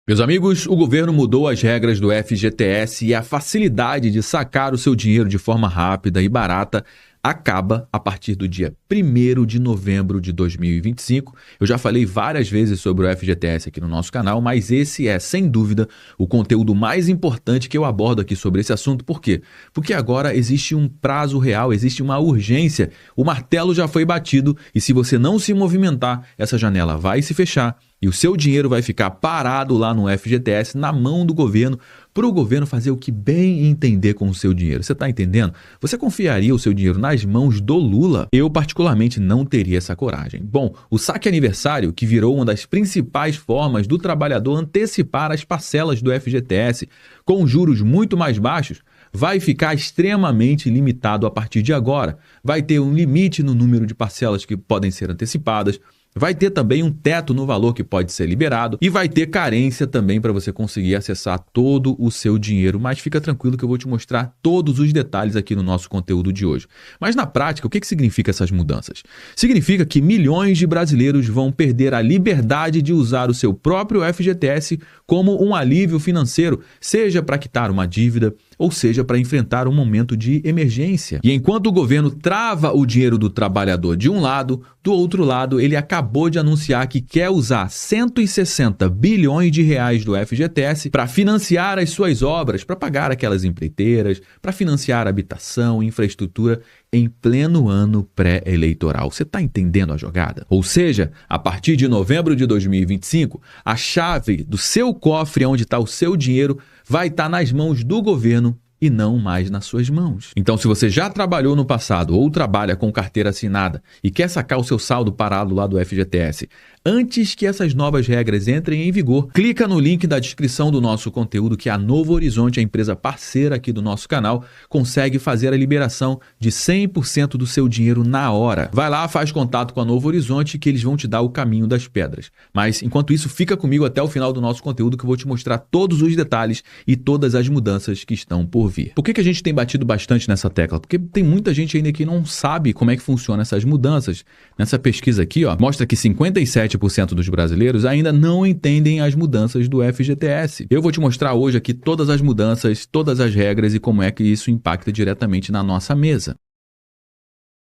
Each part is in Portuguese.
Meus amigos, o governo mudou as regras do FGTS e a facilidade de sacar o seu dinheiro de forma rápida e barata acaba a partir do dia 1º de novembro de 2025. Eu já falei várias vezes sobre o FGTS aqui no nosso canal, mas esse é, sem dúvida, o conteúdo mais importante que eu abordo aqui sobre esse assunto. Por quê? Porque agora existe um prazo real, existe uma urgência, o martelo já foi batido e se você não se movimentar, essa janela vai se fechar e o seu dinheiro vai ficar parado lá no FGTS, na mão do governo, para o governo fazer o que bem entender com o seu dinheiro. Você está entendendo? Você confiaria o seu dinheiro nas mãos do Lula? Eu, particularmente, não teria essa coragem. Bom, o saque aniversário, que virou uma das principais formas do trabalhador antecipar as parcelas do FGTS, com juros muito mais baixos, vai ficar extremamente limitado a partir de agora. Vai ter um limite no número de parcelas que podem ser antecipadas, vai ter também um teto no valor que pode ser liberado e vai ter carência também para você conseguir acessar todo o seu dinheiro. Mas fica tranquilo que eu vou te mostrar todos os detalhes aqui no nosso conteúdo de hoje. Mas na prática, o que significa essas mudanças? Significa que milhões de brasileiros vão perder a liberdade de usar o seu próprio FGTS como um alívio financeiro, seja para quitar uma dívida, ou seja, para enfrentar um momento de emergência. E enquanto o governo trava o dinheiro do trabalhador de um lado, do outro lado, ele acabou de anunciar que quer usar 160 bilhões de reais do FGTS para financiar as suas obras, para pagar aquelas empreiteiras, para financiar habitação, infraestrutura, em pleno ano pré-eleitoral. Você está entendendo a jogada? Ou seja, a partir de novembro de 2025, a chave do seu cofre, onde está o seu dinheiro, vai estar nas mãos do governo e não mais nas suas mãos. Então, se você já trabalhou no passado ou trabalha com carteira assinada e quer sacar o seu saldo parado lá do FGTS, antes que essas novas regras entrem em vigor, clica no link da descrição do nosso conteúdo que a Novo Horizonte, a empresa parceira aqui do nosso canal, consegue fazer a liberação de 100% do seu dinheiro na hora. Vai lá, faz contato com a Novo Horizonte que eles vão te dar o caminho das pedras. Mas, enquanto isso, fica comigo até o final do nosso conteúdo que eu vou te mostrar todos os detalhes e todas as mudanças que estão por vir. Por que a gente tem batido bastante nessa tecla? Porque tem muita gente ainda que não sabe como é que funcionam essas mudanças. Nessa pesquisa aqui, mostra que 57% dos brasileiros ainda não entendem as mudanças do FGTS. Eu vou te mostrar hoje aqui todas as mudanças, todas as regras e como é que isso impacta diretamente na nossa mesa.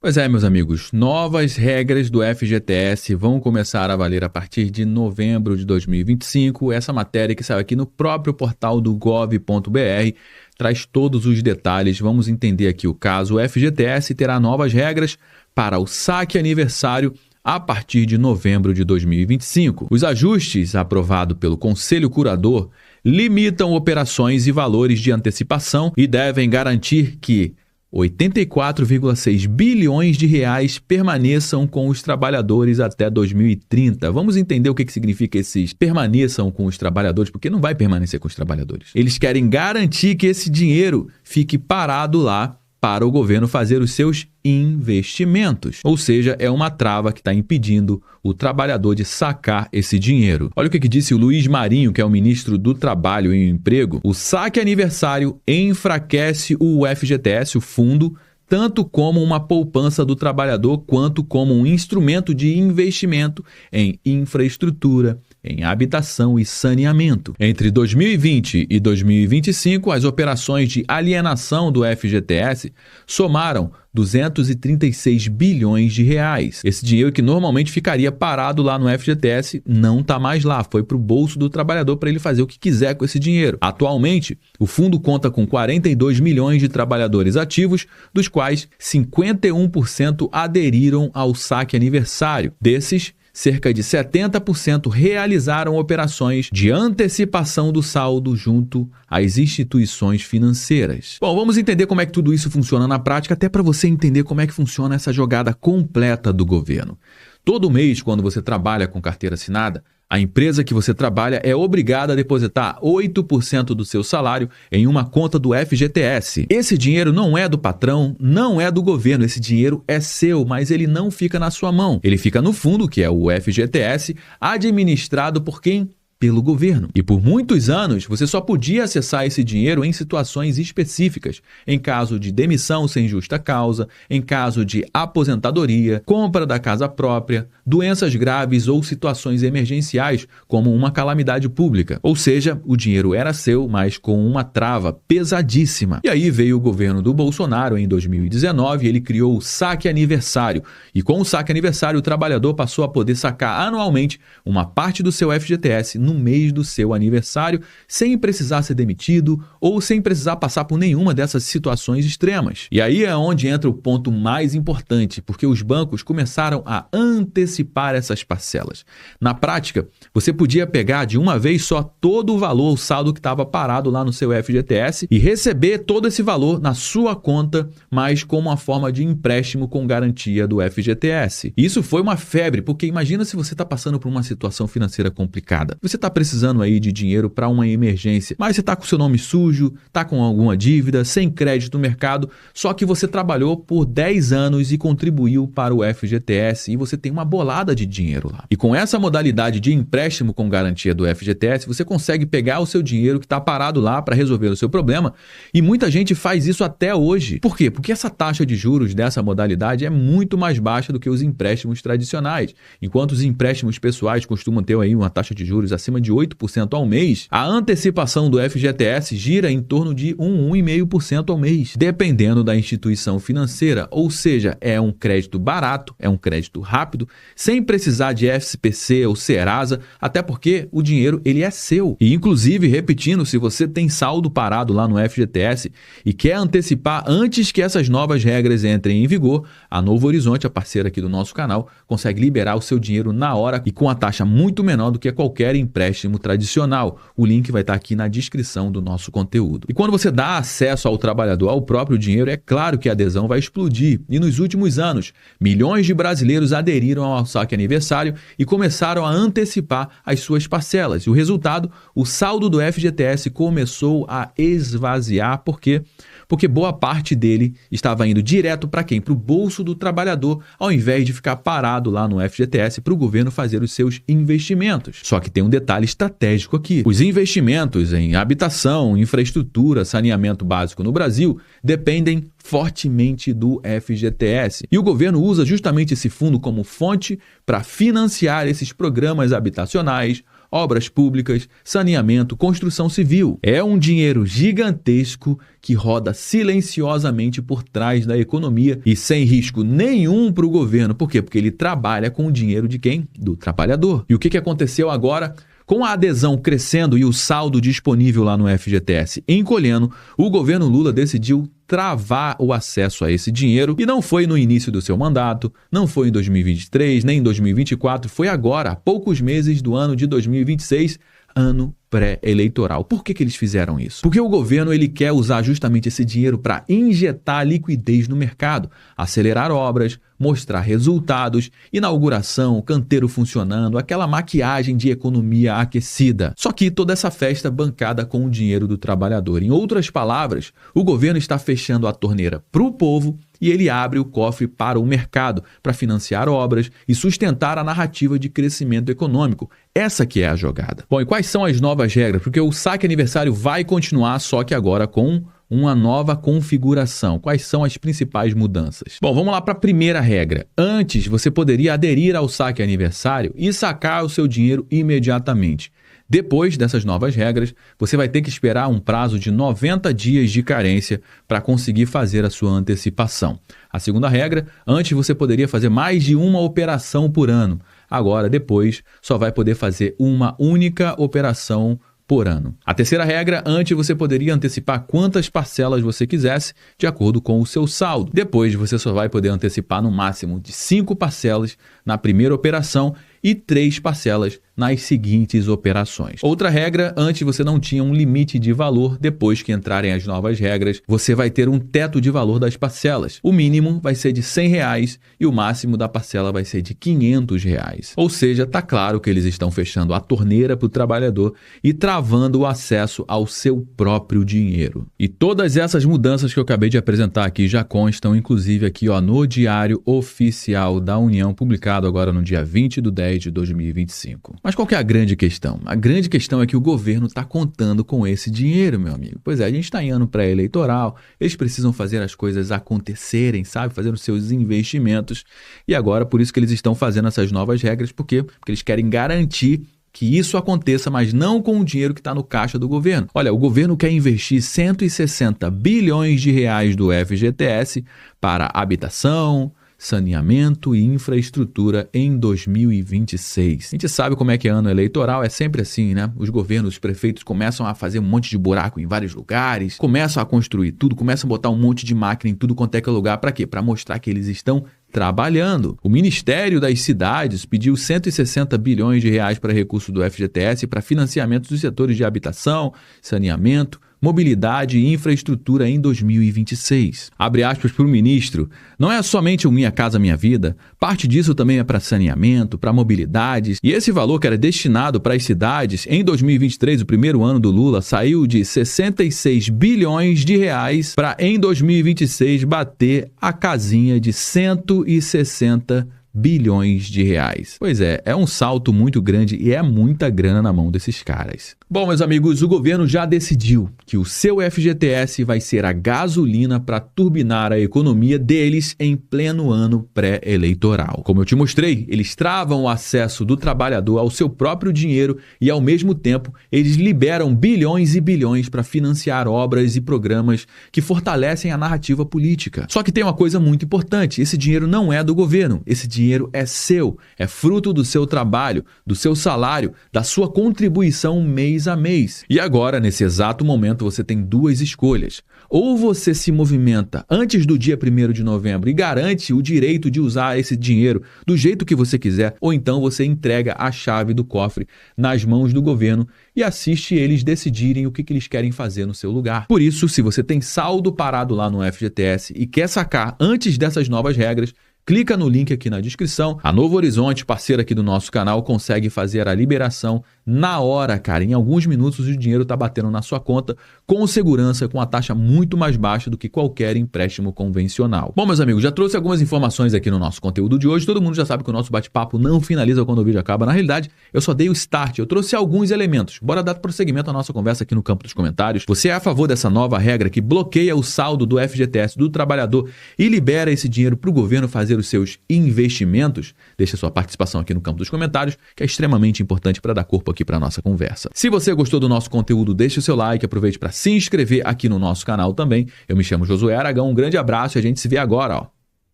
Pois é, meus amigos, novas regras do FGTS vão começar a valer a partir de novembro de 2025. Essa matéria que saiu aqui no próprio portal do gov.br traz todos os detalhes. Vamos entender aqui o caso. O FGTS terá novas regras para o saque aniversário a partir de novembro de 2025. Os ajustes aprovados pelo Conselho Curador limitam operações e valores de antecipação e devem garantir que 84,6 bilhões de reais permaneçam com os trabalhadores até 2030. Vamos entender o que significa esses permaneçam com os trabalhadores, porque não vai permanecer com os trabalhadores. Eles querem garantir que esse dinheiro fique parado lá para o governo fazer os seus investimentos. Ou seja, é uma trava que está impedindo o trabalhador de sacar esse dinheiro. Olha o que disse o Luiz Marinho, que é o ministro do Trabalho e Emprego. O saque aniversário enfraquece o FGTS, o fundo, tanto como uma poupança do trabalhador, quanto como um instrumento de investimento em infraestrutura, em habitação e saneamento. Entre 2020 e 2025, as operações de alienação do FGTS somaram 236 bilhões de reais. Esse dinheiro que normalmente ficaria parado lá no FGTS não está mais lá, foi para o bolso do trabalhador para ele fazer o que quiser com esse dinheiro. Atualmente, o fundo conta com 42 milhões de trabalhadores ativos, dos quais 51% aderiram ao saque aniversário. Desses, cerca de 70% realizaram operações de antecipação do saldo junto às instituições financeiras. Bom, vamos entender como é que tudo isso funciona na prática, até para você entender como é que funciona essa jogada completa do governo. Todo mês, quando você trabalha com carteira assinada, a empresa que você trabalha é obrigada a depositar 8% do seu salário em uma conta do FGTS. Esse dinheiro não é do patrão, não é do governo, esse dinheiro é seu, mas ele não fica na sua mão. Ele fica no fundo, que é o FGTS, administrado por quem? pelo governo. E por muitos anos, você só podia acessar esse dinheiro em situações específicas, em caso de demissão sem justa causa, em caso de aposentadoria, compra da casa própria, doenças graves ou situações emergenciais, como uma calamidade pública. Ou seja, o dinheiro era seu, mas com uma trava pesadíssima. E aí veio o governo do Bolsonaro em 2019, ele criou o Saque Aniversário. E com o Saque Aniversário, o trabalhador passou a poder sacar anualmente uma parte do seu FGTS no mês do seu aniversário, sem precisar ser demitido ou sem precisar passar por nenhuma dessas situações extremas. E aí é onde entra o ponto mais importante, porque os bancos começaram a antecipar essas parcelas. Na prática, você podia pegar de uma vez só todo o valor, o saldo que estava parado lá no seu FGTS e receber todo esse valor na sua conta, mas com uma forma de empréstimo com garantia do FGTS. Isso foi uma febre, porque imagina se você está passando por uma situação financeira complicada. Você está precisando aí de dinheiro para uma emergência, mas você está com seu nome sujo, está com alguma dívida, sem crédito no mercado, só que você trabalhou por 10 anos e contribuiu para o FGTS e você tem uma bolada de dinheiro lá. E com essa modalidade de empréstimo com garantia do FGTS, você consegue pegar o seu dinheiro que está parado lá para resolver o seu problema, e muita gente faz isso até hoje. Por quê? Porque essa taxa de juros dessa modalidade é muito mais baixa do que os empréstimos tradicionais. Enquanto os empréstimos pessoais costumam ter aí uma taxa de juros acima de 8% ao mês, a antecipação do FGTS gira em torno de 1,5% ao mês, dependendo da instituição financeira. Ou seja, é um crédito barato, é um crédito rápido, sem precisar de SPC ou Serasa, até porque o dinheiro ele é seu. E inclusive, repetindo, se você tem saldo parado lá no FGTS e quer antecipar antes que essas novas regras entrem em vigor, a Novo Horizonte, a parceira aqui do nosso canal, consegue liberar o seu dinheiro na hora e com a taxa muito menor do que qualquer empréstimo tradicional. O link vai estar aqui na descrição do nosso conteúdo. E quando você dá acesso ao trabalhador ao próprio dinheiro, é claro que a adesão vai explodir. E nos últimos anos, milhões de brasileiros aderiram ao Saque Aniversário e começaram a antecipar as suas parcelas. E o resultado, o saldo do FGTS começou a esvaziar. Por quê? Porque boa parte dele estava indo direto para quem? Para o bolso do trabalhador, ao invés de ficar parado lá no FGTS para o governo fazer os seus investimentos. Só que tem um detalhe estratégico aqui. Os investimentos em habitação, infraestrutura, saneamento básico no Brasil dependem fortemente do FGTS. E o governo usa justamente esse fundo como fonte para financiar esses programas habitacionais, obras públicas, saneamento, construção civil. É um dinheiro gigantesco que roda silenciosamente por trás da economia e sem risco nenhum para o governo. Por quê? Porque ele trabalha com o dinheiro de quem? Do trabalhador. E o que aconteceu agora? Com a adesão crescendo e o saldo disponível lá no FGTS encolhendo, o governo Lula decidiu travar o acesso a esse dinheiro e não foi no início do seu mandato, não foi em 2023, nem em 2024, foi agora, há poucos meses do ano de 2026, ano pré-eleitoral. Por que eles fizeram isso? Porque o governo ele quer usar justamente esse dinheiro para injetar liquidez no mercado, acelerar obras, mostrar resultados, inauguração, canteiro funcionando, aquela maquiagem de economia aquecida. Só que toda essa festa bancada com o dinheiro do trabalhador. Em outras palavras, o governo está fechando a torneira para o povo e ele abre o cofre para o mercado, para financiar obras e sustentar a narrativa de crescimento econômico. Essa que é a jogada. Bom, e quais são as novas regras? Porque o Saque Aniversário vai continuar, só que agora com uma nova configuração. Quais são as principais mudanças? Bom, vamos lá para a primeira regra. Antes, você poderia aderir ao Saque Aniversário e sacar o seu dinheiro imediatamente. Depois dessas novas regras, você vai ter que esperar um prazo de 90 dias de carência para conseguir fazer a sua antecipação. A segunda regra, antes você poderia fazer mais de uma operação por ano. Agora, depois, só vai poder fazer uma única operação por ano. A terceira regra, antes você poderia antecipar quantas parcelas você quisesse, de acordo com o seu saldo. Depois, você só vai poder antecipar no máximo de 5 parcelas na primeira operação e 3 parcelas nas seguintes operações. Outra regra, antes você não tinha um limite de valor, depois que entrarem as novas regras, você vai ter um teto de valor das parcelas. O mínimo vai ser de R$100 e o máximo da parcela vai ser de R$500. Ou seja, tá claro que eles estão fechando a torneira para o trabalhador e travando o acesso ao seu próprio dinheiro. E todas essas mudanças que eu acabei de apresentar aqui já constam, inclusive aqui no Diário Oficial da União, publicado agora no dia 20/10/2025. Mas qual que é a grande questão? A grande questão é que o governo está contando com esse dinheiro, meu amigo. Pois é, a gente está em ano pré-eleitoral, eles precisam fazer as coisas acontecerem, sabe? Fazer os seus investimentos. E agora, por isso que eles estão fazendo essas novas regras, por quê? Porque eles querem garantir que isso aconteça, mas não com o dinheiro que está no caixa do governo. Olha, o governo quer investir 160 bilhões de reais do FGTS para habitação, saneamento e infraestrutura em 2026. A gente sabe como é que é ano eleitoral, é sempre assim, né? Os governos, os prefeitos começam a fazer um monte de buraco em vários lugares, começam a construir tudo, começam a botar um monte de máquina em tudo quanto é que é lugar. Para quê? Para mostrar que eles estão trabalhando. O Ministério das Cidades pediu 160 bilhões de reais para recurso do FGTS para financiamento dos setores de habitação, saneamento, mobilidade e infraestrutura em 2026. Abre aspas para o ministro, não é somente o Minha Casa Minha Vida, parte disso também é para saneamento, para mobilidades, e esse valor que era destinado para as cidades, em 2023, o primeiro ano do Lula, saiu de 66 bilhões de reais para em 2026 bater a casinha de 160 bilhões de reais. Pois é um salto muito grande e é muita grana na mão desses caras. Bom, meus amigos, o governo já decidiu que o seu FGTS vai ser a gasolina para turbinar a economia deles em pleno ano pré-eleitoral. Como eu te mostrei, eles travam o acesso do trabalhador ao seu próprio dinheiro e, ao mesmo tempo, eles liberam bilhões e bilhões para financiar obras e programas que fortalecem a narrativa política. Só que tem uma coisa muito importante, esse dinheiro não é do governo, esse dinheiro é seu, é fruto do seu trabalho, do seu salário, da sua contribuição mês a mês. E agora, nesse exato momento, você tem duas escolhas. Ou você se movimenta antes do dia 1º de novembro e garante o direito de usar esse dinheiro do jeito que você quiser, ou então você entrega a chave do cofre nas mãos do governo e assiste eles decidirem o que eles querem fazer no seu lugar. Por isso, se você tem saldo parado lá no FGTS e quer sacar antes dessas novas regras, clica no link aqui na descrição. A Novo Horizonte, parceira aqui do nosso canal, consegue fazer a liberação na hora, cara. Em alguns minutos o dinheiro está batendo na sua conta com segurança, com a taxa muito mais baixa do que qualquer empréstimo convencional. Bom, meus amigos, já trouxe algumas informações aqui no nosso conteúdo de hoje. Todo mundo já sabe que o nosso bate-papo não finaliza quando o vídeo acaba. Na realidade, eu só dei o start. Eu trouxe alguns elementos. Bora dar prosseguimento à nossa conversa aqui no campo dos comentários. Você é a favor dessa nova regra que bloqueia o saldo do FGTS do trabalhador e libera esse dinheiro para o governo fazer os seus investimentos? Deixa sua participação aqui no campo dos comentários, que é extremamente importante para dar corpo aqui para a nossa conversa. Se você gostou do nosso conteúdo, deixe o seu like, aproveite para se inscrever aqui no nosso canal também. Eu me chamo Josué Aragão, um grande abraço e a gente se vê agora,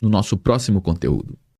no nosso próximo conteúdo.